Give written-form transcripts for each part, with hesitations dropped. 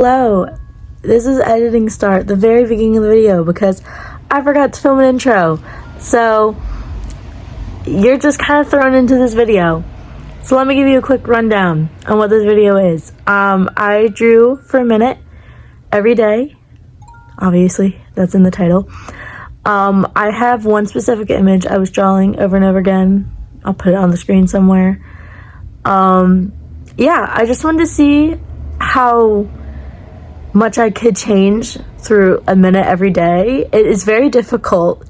Hello, this is editing start, the very beginning of the video, because I forgot to film an intro. So, you're just kind of thrown into this video. So let me give you a quick rundown on what this video is. I drew for a minute every day. Obviously, that's in the title. I have one specific image I was drawing over and over again. I'll put it on the screen somewhere. Yeah, I just wanted to see how much I could change through a minute every day. It is very difficult,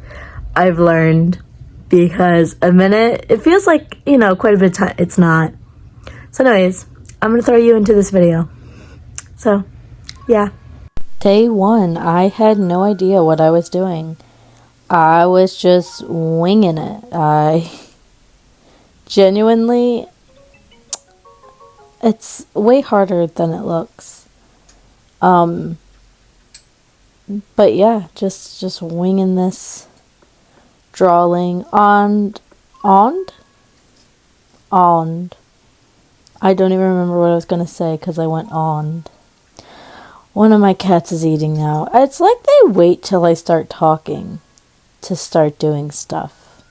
I've learned, because a minute, it feels like, quite a bit of time. It's not. So anyways, I'm gonna throw you into this video. So, yeah. Day one, I had no idea what I was doing. I was just winging it. I genuinely, it's way harder than it looks. But yeah, just winging this, drawing on. I don't even remember what I was gonna say because I went on. One of my cats is eating now. It's like they wait till I start talking to start doing stuff.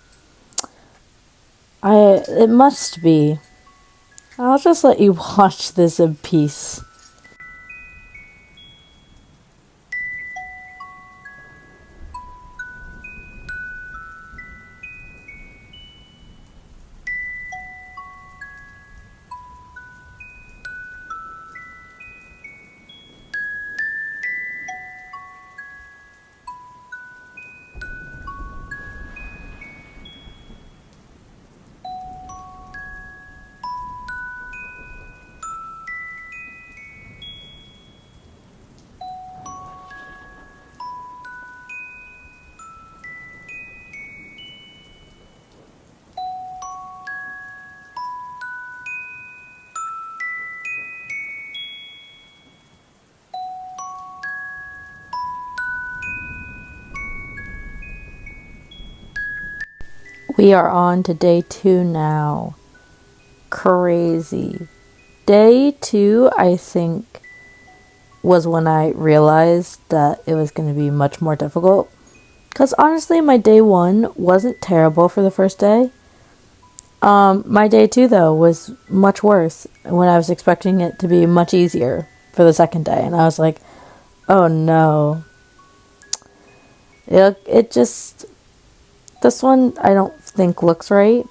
It must be. I'll just let you watch this in peace. We are on to day 2 now. Crazy. Day 2, I think, was when I realized that it was going to be much more difficult. Because honestly, my day 1 wasn't terrible for the first day. My day 2, though, was much worse when I was expecting it to be much easier for the second day. And I was like, oh no. It just... This one, I don't think looks right.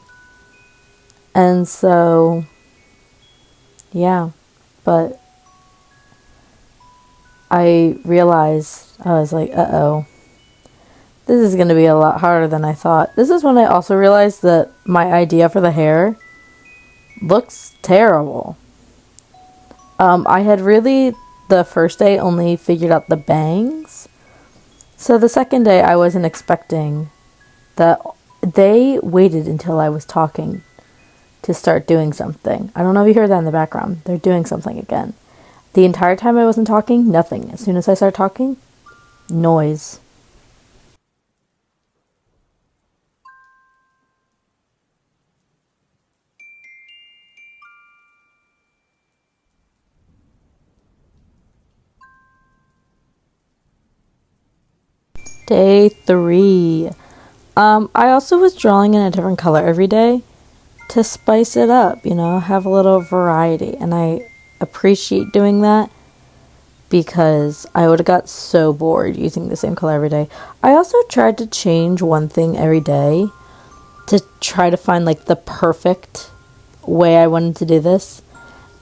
And so, yeah. But I realized, I was like, uh-oh. This is going to be a lot harder than I thought. This is when I also realized that my idea for the hair looks terrible. I had really, the first day, only figured out the bangs. So the second day, I wasn't expecting that. They waited until I was talking to start doing something. I don't know if you heard that in the background. They're doing something again. The entire time I wasn't talking, nothing. As soon as I start talking, noise. Day 3. I also was drawing in a different color every day to spice it up, have a little variety. And I appreciate doing that because I would have got so bored using the same color every day. I also tried to change one thing every day to try to find like the perfect way I wanted to do this.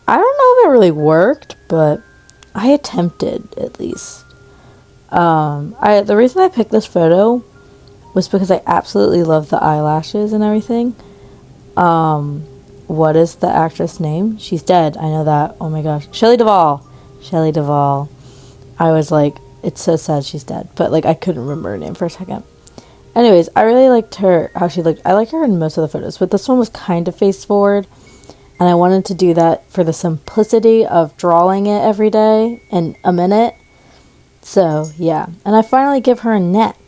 I don't know if it really worked, but I attempted at least. The reason I picked this photo was because I absolutely love the eyelashes and everything. What is the actress name? She's dead. I know that. Oh my gosh. Shelley Duvall. I was like, it's so sad she's dead. But like, I couldn't remember her name for a second. Anyways, I really liked her, how she looked. I like her in most of the photos, but this one was kind of face forward. And I wanted to do that for the simplicity of drawing it every day in a minute. So, yeah. And I finally give her a neck.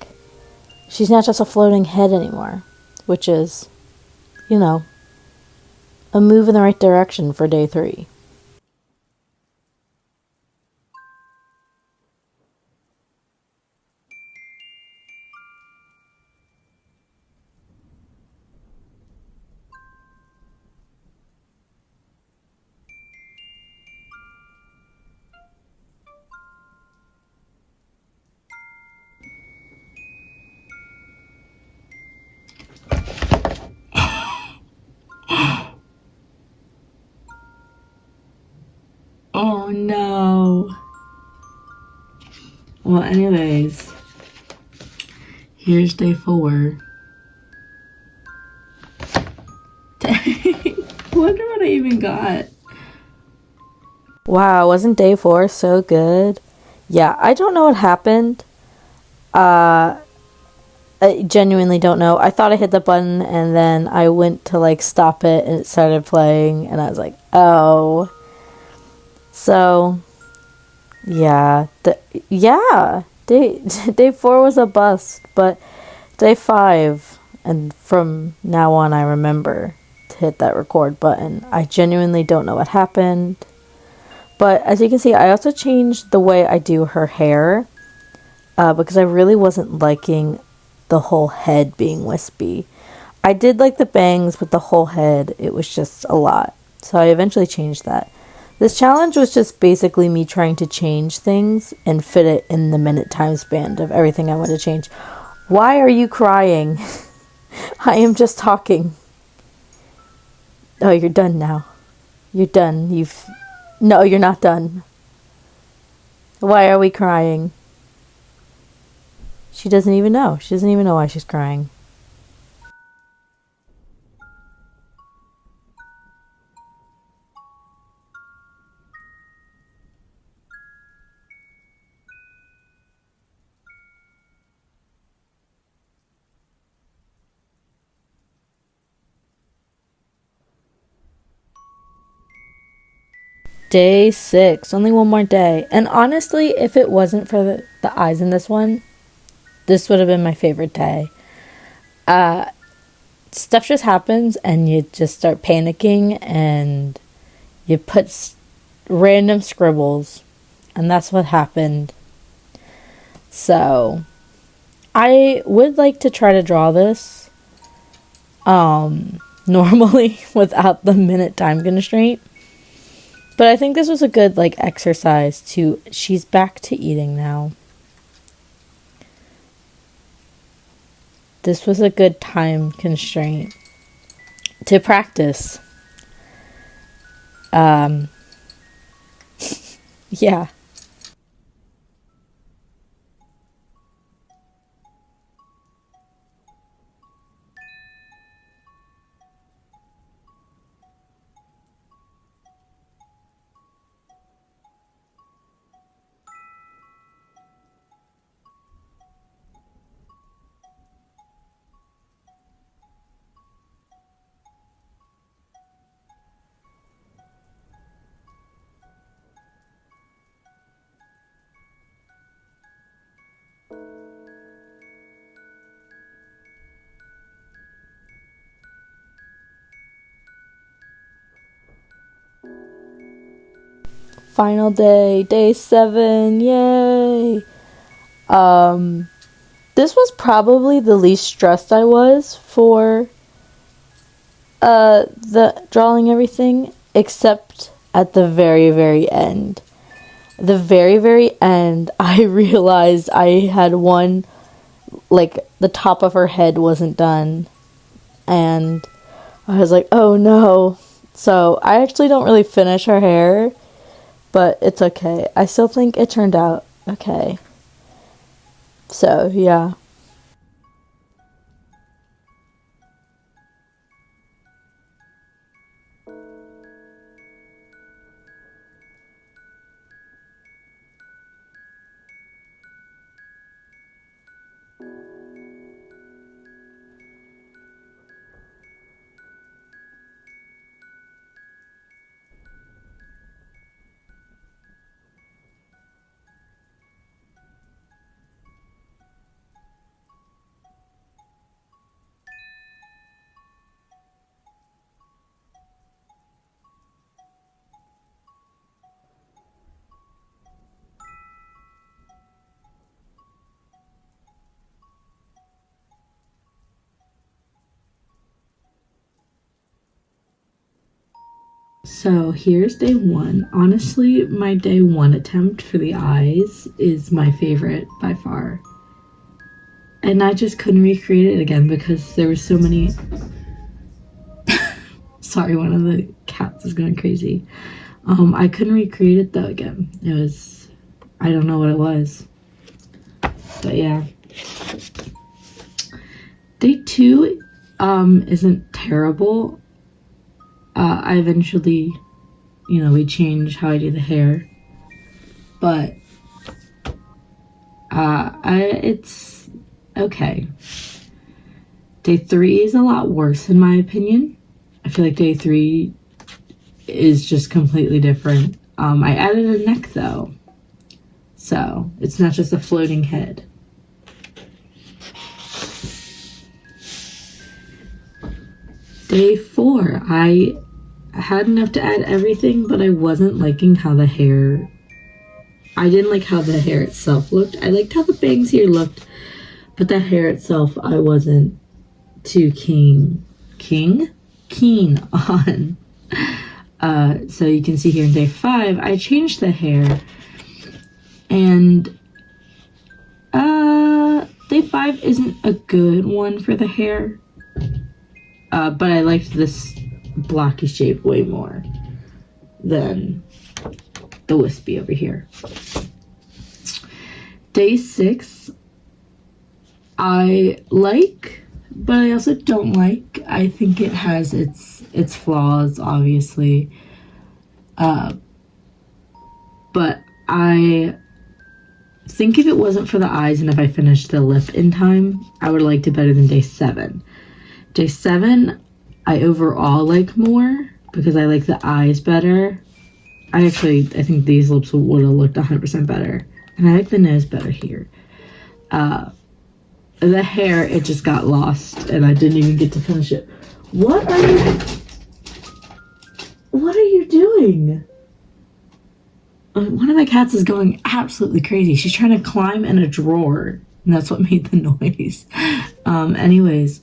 She's not just a floating head anymore, which is, a move in the right direction for day 3. Oh no. Well, anyways, here's day 4. Wonder what I even got. Wow, wasn't day 4 so good? Yeah, I don't know what happened. I genuinely don't know. I thought I hit the button and then I went to like stop it and it started playing and I was like, oh. So, yeah. Day 4 was a bust, but day 5 and from now on I remember to hit that record button. I genuinely don't know what happened. But as you can see, I also changed the way I do her hair because I really wasn't liking the whole head being wispy. I did like the bangs, but the whole head, it was just a lot. So I eventually changed that. This challenge was just basically me trying to change things and fit it in the minute time span of everything I want to change. Why are you crying? I am just talking. Oh, you're done now. You're done. No, you're not done. Why are we crying? She doesn't even know. She doesn't even know why she's crying. Day 6. Only one more day. And honestly, if it wasn't for the eyes in this one, this would have been my favorite day. Stuff just happens and you just start panicking and you put random scribbles. And that's what happened. So, I would like to try to draw this normally without the minute time constraint. But I think this was a good like exercise to she's back to eating now. This was a good time constraint to practice. Yeah. Final day, day 7, yay! This was probably the least stressed I was for the drawing everything, except at the very, very end. The very, very end, I realized I had one, like, the top of her head wasn't done, and I was like, oh no. So, I actually don't really finish her hair, but it's okay. I still think it turned out okay. So, yeah. So here's day 1. Honestly, my day 1 attempt for the eyes is my favorite by far. And I just couldn't recreate it again because there were so many... Sorry, one of the cats is going crazy. I couldn't recreate it though again. It was, I don't know what it was. But yeah. Day 2 isn't terrible. I eventually, we change how I do the hair. But it's okay. Day 3 is a lot worse in my opinion. I feel like day 3 is just completely different. I added a neck though, so it's not just a floating head. Day 4, I had enough to add everything, but I wasn't liking how the hair, I didn't like how the hair itself looked. I liked how the bangs here looked, but the hair itself I wasn't too keen on. So you can see here in day 5, I changed the hair, and day 5 isn't a good one for the hair, but I liked this blocky shape way more than the wispy over here. Day 6, I like, but I also don't like. I think it has its flaws, obviously. But I think if it wasn't for the eyes and if I finished the lip in time, I would have liked it better than day 7. Day 7, I overall like more because I like the eyes better. I think these lips would have looked 100% better. And I like the nose better here. The hair, it just got lost and I didn't even get to finish it. What are you doing? One of my cats is going absolutely crazy. She's trying to climb in a drawer, and that's what made the noise. Anyways,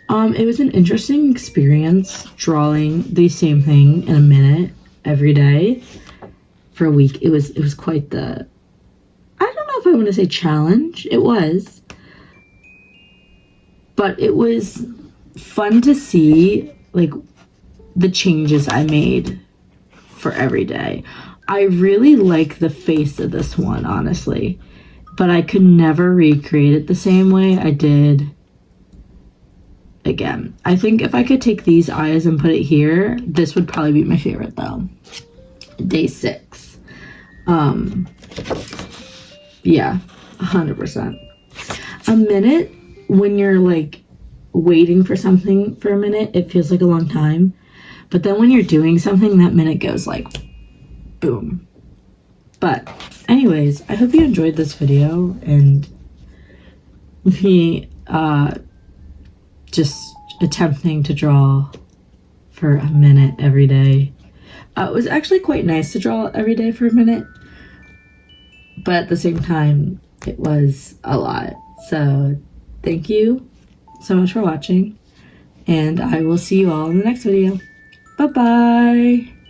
it was an interesting experience drawing the same thing in a minute every day for a week. It was quite the, I don't know if I want to say challenge. It was, but it was fun to see like the changes I made for every day. I really like the face of this one, honestly, but I could never recreate it the same way I did again. I think if I could take these eyes and put it here, this would probably be my favorite though. Day 6. Yeah, 100%. A minute, when you're like waiting for something for a minute, it feels like a long time. But then when you're doing something, that minute goes like boom. But anyways, I hope you enjoyed this video and me just attempting to draw for a minute every day. It was actually quite nice to draw every day for a minute, but at the same time it was a lot. So thank you so much for watching, and I will see you all in the next video. Bye bye.